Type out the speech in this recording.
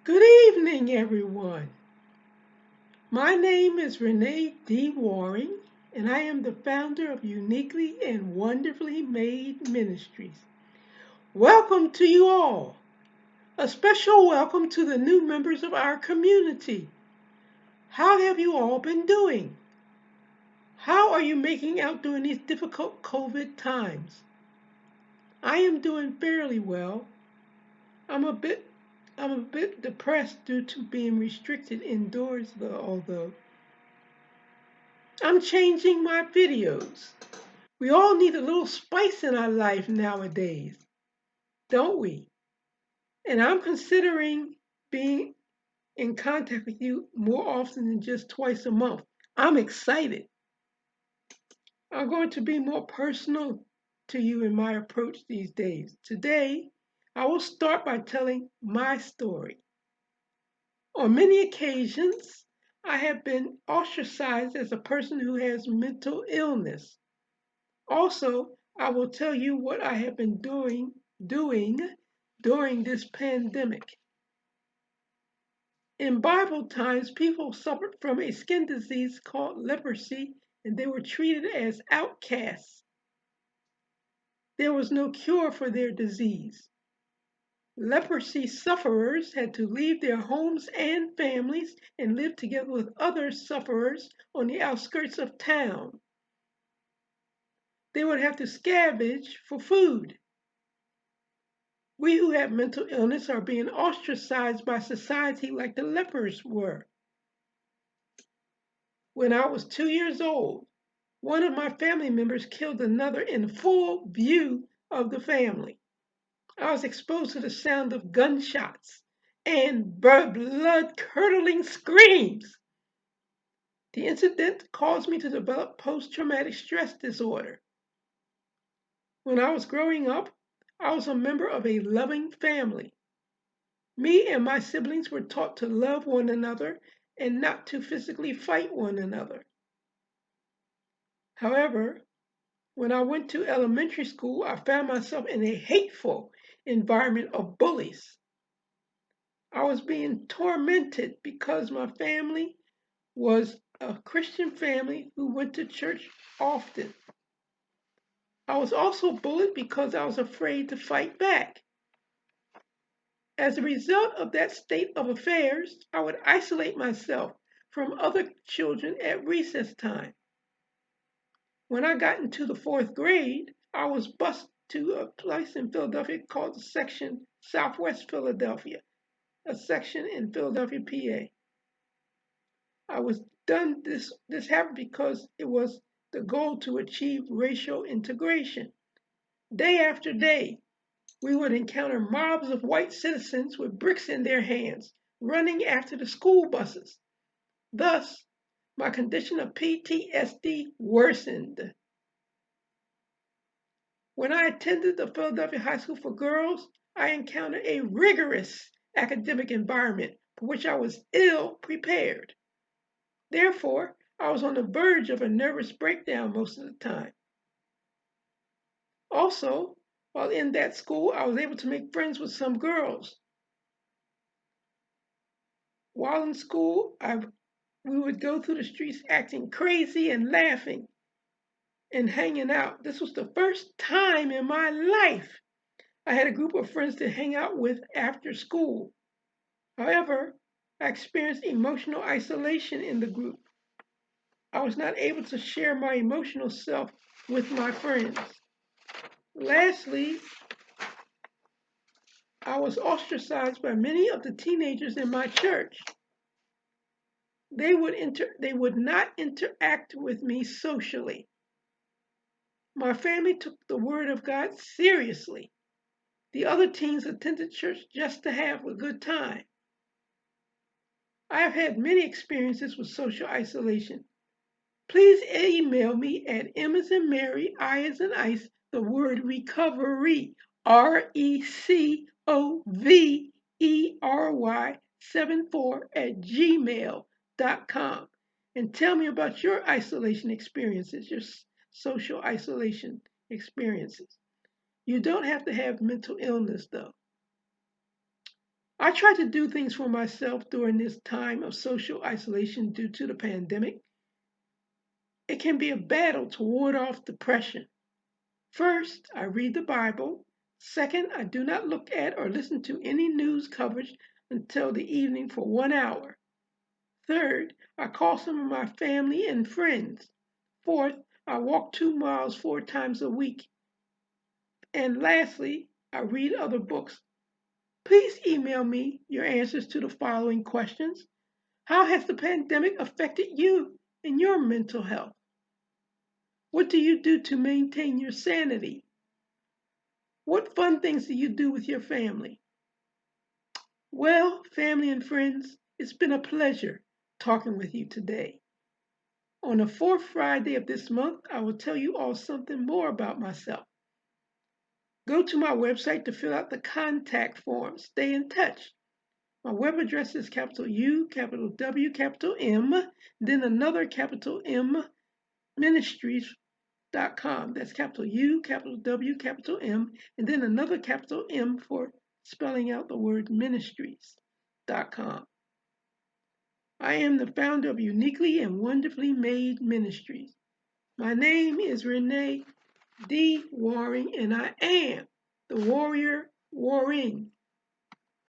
Good evening, everyone. My name is Renee D. Waring, and I am the founder of Uniquely and Wonderfully Made Ministries. Welcome to you all. A special welcome to the new members of our community. How have you all been doing? How are you making out during these difficult COVID times? I am doing fairly well. I'm a bit I'm a bit depressed due to being restricted indoors although I'm changing my videos. We all need a little spice in our life nowadays, don't we? And I'm considering being in contact with you more often than just twice a month. I'm excited. I'm going to be more personal to you in my approach these days. Today, I will start by telling my story. On many occasions, I have been ostracized as a person who has mental illness. Also, I will tell you what I have been doing during this pandemic. In Bible times, people suffered from a skin disease called leprosy, and they were treated as outcasts. There was no cure for their disease. Leprosy sufferers had to leave their homes and families and live together with other sufferers on the outskirts of town. They would have to scavenge for food. We who have mental illness are being ostracized by society like the lepers were. When I was 2 years old, one of my family members killed another in full view of the family. I was exposed to the sound of gunshots and blood curdling screams. The incident caused me to develop post traumatic stress disorder. When I was growing up, I was a member of a loving family. Me and my siblings were taught to love one another and not to physically fight one another. However, when I went to elementary school, I found myself in a hateful environment of bullies. I was being tormented because my family was a Christian family who went to church often. I was also bullied because I was afraid to fight back. As a result of that state of affairs, I would isolate myself from other children at recess time. When I got into the fourth grade, I was bused to a place in Philadelphia called the Section Southwest Philadelphia, a section in Philadelphia, PA. I was done this happened because it was the goal to achieve racial integration. Day after day, we would encounter mobs of white citizens with bricks in their hands, running after the school buses. Thus, my condition of PTSD worsened. When I attended the Philadelphia High School for Girls, I encountered a rigorous academic environment for which I was ill prepared. Therefore, I was on the verge of a nervous breakdown most of the time. Also, while in that school, I was able to make friends with some girls. While in school, we would go through the streets acting crazy and laughing and hanging out. This was the first time in my life I had a group of friends to hang out with after school. However, I experienced emotional isolation in the group. I was not able to share my emotional self with my friends. Lastly, I was ostracized by many of the teenagers in my church. They would not interact with me socially. My family took the word of God seriously. The other teens attended church just to have a good time. I have had many experiences with social isolation. Please email me at M as in Mary, I as in ice, the word recovery, RECOVERY 74 at gmail.com. And tell me about your isolation experiences, your social isolation experiences. You don't have to have mental illness, though. I try to do things for myself during this time of social isolation due to the pandemic. It can be a battle to ward off depression. First, I read the Bible. Second, I do not look at or listen to any news coverage until the evening for 1 hour. Third, I call some of my family and friends. Fourth, I walk 2 miles 4 times a week. And lastly, I read other books. Please email me your answers to the following questions. How has the pandemic affected you and your mental health? What do you do to maintain your sanity? What fun things do you do with your family? Well, family and friends, it's been a pleasure talking with you today. On the fourth Friday of this month, I will tell you all something more about myself. Go to my website to fill out the contact form. Stay in touch. My web address is capital U, capital W, capital M, then another capital M, ministries.com. That's capital U, capital W, capital M, and then another capital M for spelling out the word ministries.com. I am the founder of Uniquely and Wonderfully Made Ministries. My name is Renee D. Waring, and I am the warrior warring